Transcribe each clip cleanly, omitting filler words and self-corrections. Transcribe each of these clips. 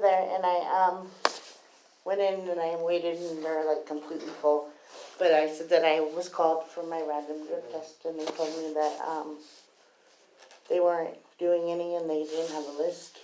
there, and I went in and I waited, and they're like completely full. But I said that I was called for my random drug test, and they told me that they weren't doing any, and they didn't have a list.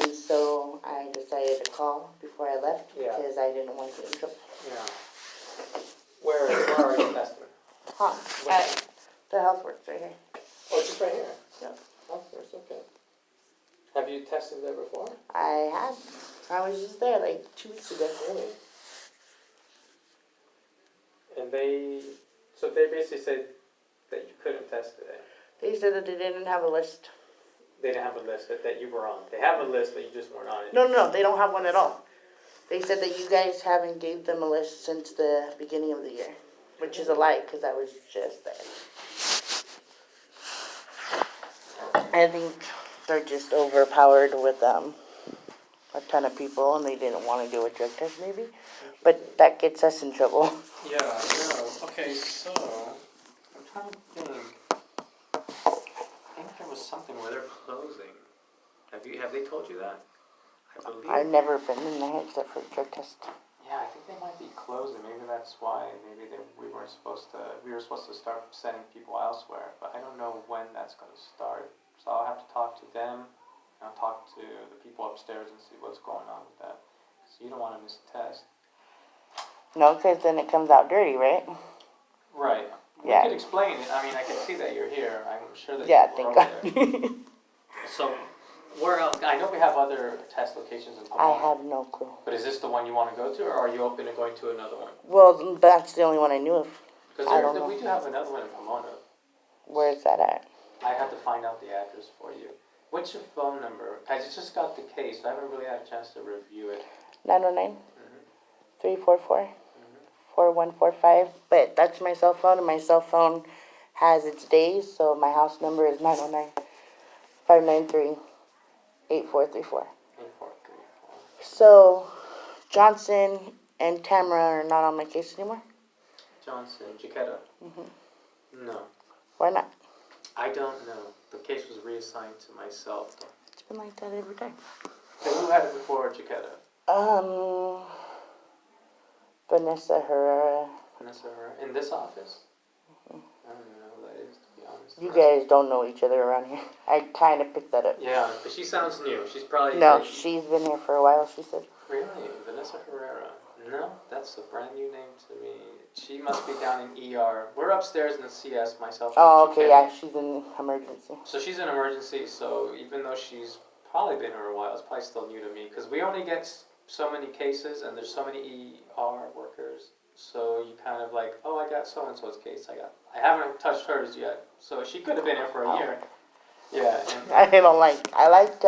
And so I decided to call before I left because I didn't want to get in trouble. Yeah. Where are you testing? At the health works right here. Oh, just right here? Yep. Oh, that's okay. Have you tested there before? I had. I was just there like 2 weeks ago. Really? And they basically said that you couldn't test today. They said that they didn't have a list. They didn't have a list that you were on. They have a list, but you just weren't on it. No, they don't have one at all. They said that you guys haven't gave them a list since the beginning of the year, which is a lie because I was just there. I think they're just overpowered with a ton of people, and they didn't want to do a drug test maybe, but that gets us in trouble. Yeah, I know. Okay, so I'm trying to think. I think there was something where they're closing. Have they told you that? I believe. I've never been in there except for a drug test. Yeah, I think they might be closing. Maybe that's why. Maybe we were supposed to start sending people elsewhere, but I don't know when that's going to start. So I'll have to talk to them. And I'll talk to the people upstairs and see what's going on with that. So you don't want to miss a test. No, because then it comes out dirty, right? Right. Yeah. We could explain it. I mean, I can see that you're here. I'm sure that Yeah, you're thank over God. there. So, where else? I know we have other test locations in I Pomona. have no clue. But is this the one you want to go to, or are you open to going to another one? Well, that's the only one I knew of. Because I don't know. we do have another one in Pomona. Where is that at? I have to find out the address for you. What's your phone number? I just got the case. I haven't really had a chance to review it. 909 Mm-hmm. 344 4145. But that's my cell phone, and my cell phone has its days, so my house number is 909 593 8434. 8434. So, Johnson and Tamara are not on my case anymore? Johnson, Jaquetta? Mm-hmm. No. Why not? I don't know. The case was reassigned to myself. It's been like that every time. So who had it before Jaquetta? Vanessa Herrera. Vanessa Herrera? In this office? I don't even know who that is, to be honest. You guys don't know each other around here. I kind of picked that up. Yeah, but she sounds new. She's probably... No, she's been here for a while, she said. Really? Vanessa Herrera? No, that's a brand new name to me. She must be down in ER. We're upstairs in the CS, myself. Oh, okay, yeah, she's in emergency. So she's in emergency, so even though she's probably been here a while, it's probably still new to me. Because we only get so many cases, and there's so many ER workers. So you kind of like, oh, I got so-and-so's case. I haven't touched hers yet. So she could have been here for a year. Yeah. I liked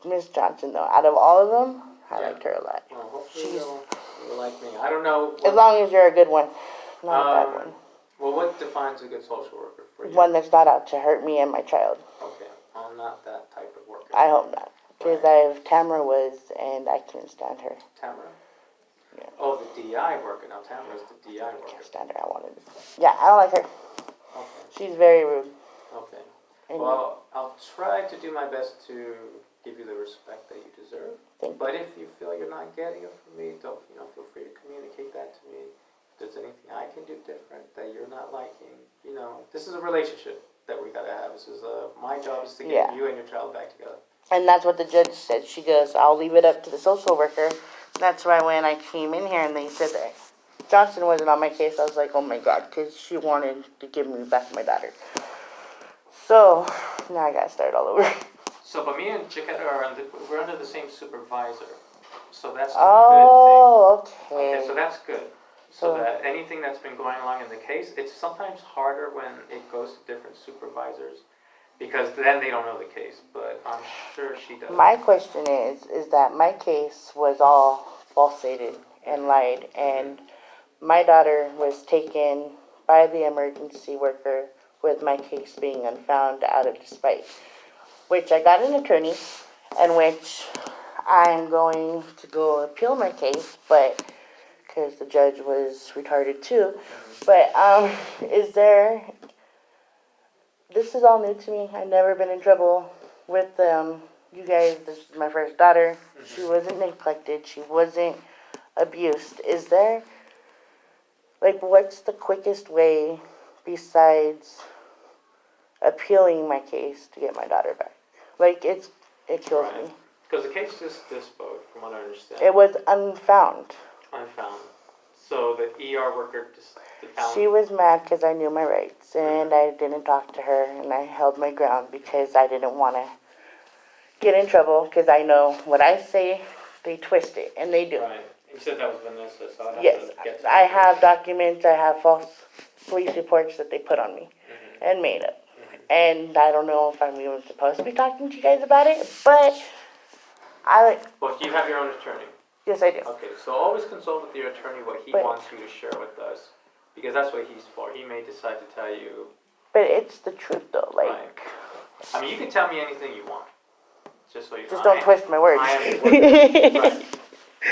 Miss Johnson, though. Out of all of them, I liked her a lot. Well, hopefully you'll like me. I don't know. As long as you're a good one, not a bad one. Well, what defines a good social worker for you? One that's not out to hurt me and my child. Okay, I'm not that type of worker. I hope not. Because Tamara was, and I couldn't stand her. Tamara? Yeah. Oh, the DI worker. Now, Tamara's the DI I worker. can't stand her. I wanted to. Yeah, I don't like her. Okay. She's very rude. Okay. And Well, I'll try to do my best to give you the respect that you deserve. But if you feel you're not getting it from me, don't feel free to communicate that to me. If there's anything I can do different that you're not liking, this is a relationship that we gotta have. This is my job is to get you and your child back together. And that's what the judge said. She goes, I'll leave it up to the social worker. That's why when I came in here and they said that Johnson wasn't on my case, I was like, oh my God, because she wanted to give me back my daughter. So now I gotta start all over. So, but me and Jaquetta we're under the same supervisor. So that's a good thing. Okay, so that's good. So that anything that's been going along in the case, it's sometimes harder when it goes to different supervisors because then they don't know the case, but I'm sure she does. My question is that my case was all falsified and lied, and my daughter was taken by the emergency worker with my case being unfound out of despite, which I got an attorney, and which I'm going to go appeal my case, but because the judge was retarded too. But this is all new to me. I've never been in trouble with you guys, this is my first daughter. She wasn't neglected. She wasn't abused. Is there, like, what's the quickest way besides appealing my case to get my daughter back? Like, it kills me. Because the case is disposed, from what I understand. It was unfound. Unfound. So the ER worker just found. She was mad because I knew my rights, and I didn't talk to her, and I held my ground because I didn't want to get in trouble, because I know what I say, they twist it, and they do. Right. You said that was Vanessa, so I'd have Yes, to get to I that. have documents, I have false police reports that they put on me and made up. And I don't know if I'm even supposed to be talking to you guys about it, but Well, you have your own attorney. yes, I do. Okay, so always consult with your attorney what he But- wants you to share with us, because that's what he's for. He may decide to tell you. But it's the truth, though. Like, Right. I mean, you can tell me anything you want, just so you know. just don't twist my words. I am right.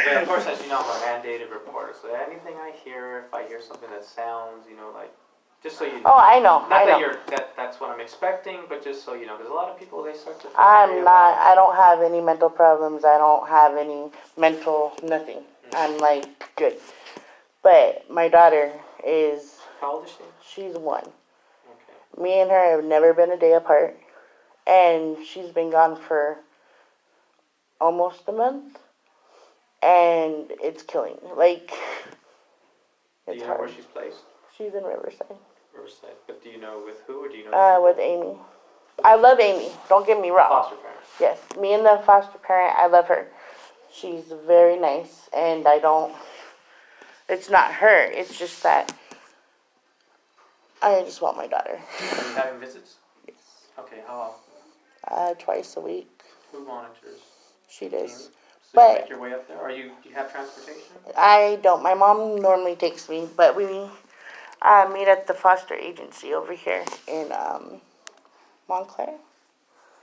But of course, as you know, I'm a mandated reporter, so anything I hear, if I hear something that sounds, like, just so you know. Oh, I know. Not I that know. that's what I'm expecting, but just so you know, because a lot of people, they start to. I don't have any mental problems. I don't have any mental nothing. I'm like good. But my daughter is, How old is she? she's 1. Okay. Me and her have never been a day apart. And she's been gone for almost a month. And it's killing me. Like, Do it's you know hard. where she's placed? She's in Riverside. Riverside. But do you know with who, or do you know? With Amy. I love Amy. Don't get me wrong. Foster parent. Yes, me and the foster parent, I love her. She's very nice, and it's not her, it's just that I just want my daughter. Are you having visits? Yes. Okay, how often? Twice a week. Who monitors? She Team? does. So But- you make your way up there? Do you have transportation? I don't. My mom normally takes me, but we meet at the foster agency over here in Montclair.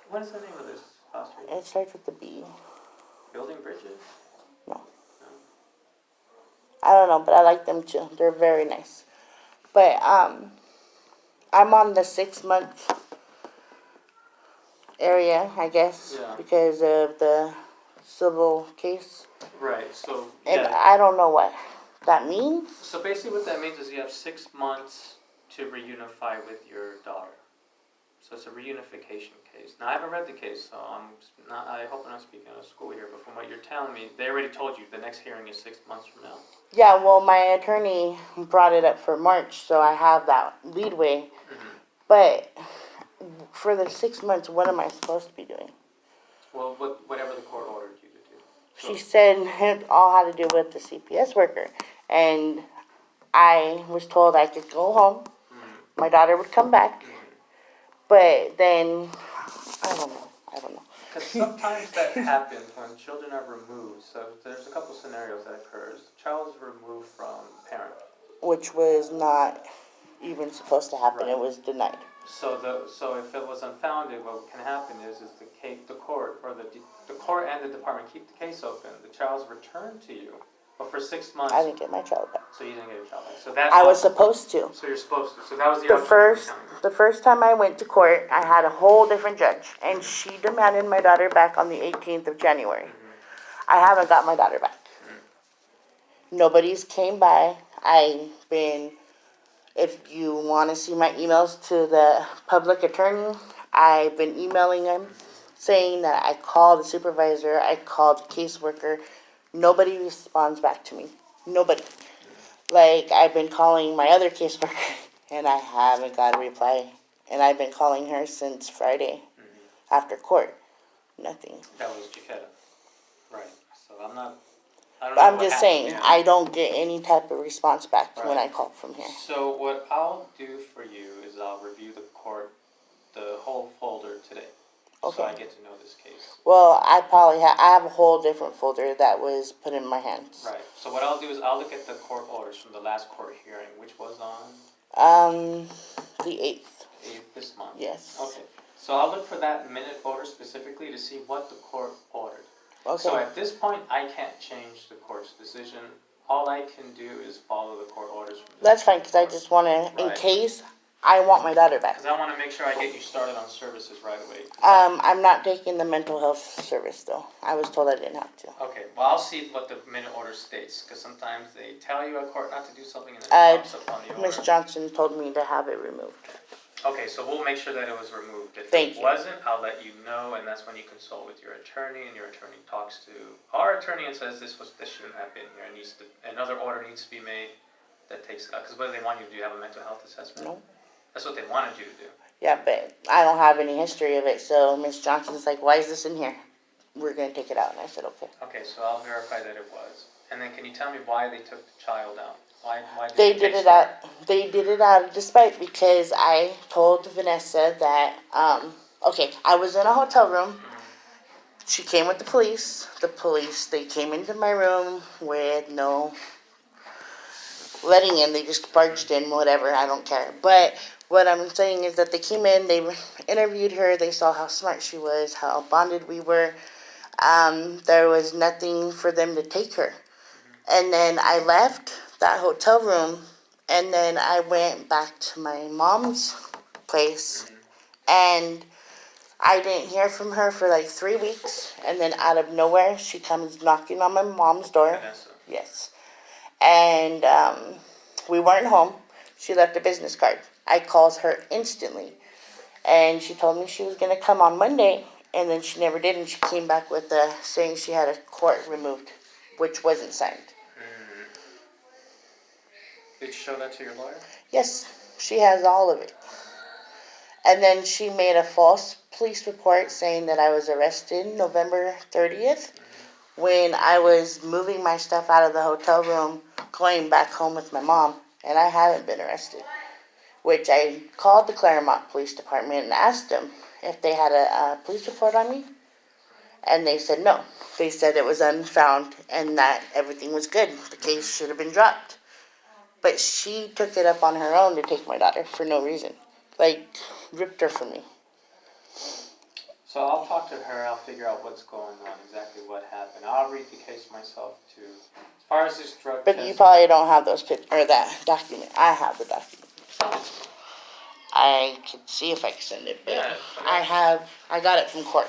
What is the name of this foster? It starts with the B. Building Bridges? I don't know, but I like them too. They're very nice. But I'm on the 6 month area, I guess, Yeah. because of the civil case. Right, so, And yeah. I don't know what that means. So basically what that means is you have 6 months to reunify with your daughter. So it's a reunification case. Now, I haven't read the case, so I hope I'm not speaking out of school here, but from what you're telling me, they already told you the next hearing is 6 months from now. Yeah, well, my attorney brought it up for March, so I have that leadway. But for the 6 months, what am I supposed to be doing? Well, whatever the court ordered you to do. She said it all had to do with the CPS worker. And I was told I could go home. My daughter would come back. But then, I don't know. Because sometimes that happens when children are removed. So there's a couple scenarios that occurs. The child is removed from parent. Which was not even supposed to happen. Right. It was denied. So if it was unfounded, what can happen is the court or the court and the department keep the case open. The child's returned to you, but for 6 months. I didn't get my child back. So you didn't get your child back. So that's. I was supposed to. So you're supposed to. So that was the. The option first, you were telling me. the first time I went to court, I had a whole different judge, and she demanded my daughter back on the 18th of January. I haven't got my daughter back. Nobody's came by. If you want to see my emails to the public attorney, I've been emailing him saying that I called the supervisor, I called the caseworker. Nobody responds back to me. Nobody. Like, I've been calling my other caseworker, and I haven't got a reply. And I've been calling her since Friday after court. Nothing. That was Jaquetta. Right. So I don't know. I'm what just happened, saying, yeah. I don't get any type of response back when Right. I call from here. So what I'll do for you is I'll review the whole folder today. Okay. So I get to know this case. Well, I have a whole different folder that was put in my hands. Right. So what I'll do is I'll look at the court orders from the last court hearing, which was on The 8th. this month. Yes. Okay. So I'll look for that minute order specifically to see what the court ordered. Okay. So at this point, I can't change the court's decision. All I can do is follow the court orders from the That's fine, because I just want to, in Right. case I want my daughter back. Because I want to make sure I get you started on services right away. I'm not taking the mental health service though. I was told I didn't have to. Okay, well, I'll see what the minute order states, because sometimes they tell you at court not to do something and then it pops up on the order. Miss Johnson told me to have it removed. Okay, so we'll make sure that it was removed. If Thank it you. wasn't, I'll let you know, and that's when you consult with your attorney, and your attorney talks to our attorney and says this shouldn't have been here, another order needs to be made that takes it out. Because what do they want you to do? Have a mental health assessment? No. That's what they wanted you to do. Yeah, but I don't have any history of it, so Miss Johnson's like, why is this in here? We're gonna take it out, and I said, okay. Okay, so I'll verify that it was. And then can you tell me why they took the child out? Why did They they did take it out. They did it out of despite because I told Vanessa that okay, I was in a hotel room. She came with the police. They came into my room with no letting in. They just barged in, whatever. I don't care. But what I'm saying is that they came in. They interviewed her. They saw how smart she was, how bonded we were. There was nothing for them to take her. And then I left that hotel room, and then I went back to my mom's place, and I didn't hear from her for like 3 weeks, and then out of nowhere, she comes knocking on my mom's door. Vanessa. Yes. And we weren't home. She left a business card. I called her instantly, and she told me she was going to come on Monday, and then she never did, and she came back with saying she had a court removed, which wasn't signed. Did you show that to your lawyer? Yes, she has all of it. And then she made a false police report saying that I was arrested November 30th when I was moving my stuff out of the hotel room, going back home with my mom, and I haven't been arrested. Which I called the Claremont Police Department and asked them if they had a police report on me. And they said no. They said it was unfound and that everything was good. The case should have been dropped. But she took it up on her own to take my daughter for no reason. Like, ripped her from me. So I'll talk to her, I'll figure out what's going on, exactly what happened. I'll read the case myself too. As far as this drug But test. you probably don't have those or that document. I have the document. I could see if I can send it, but Yeah, I got it from court.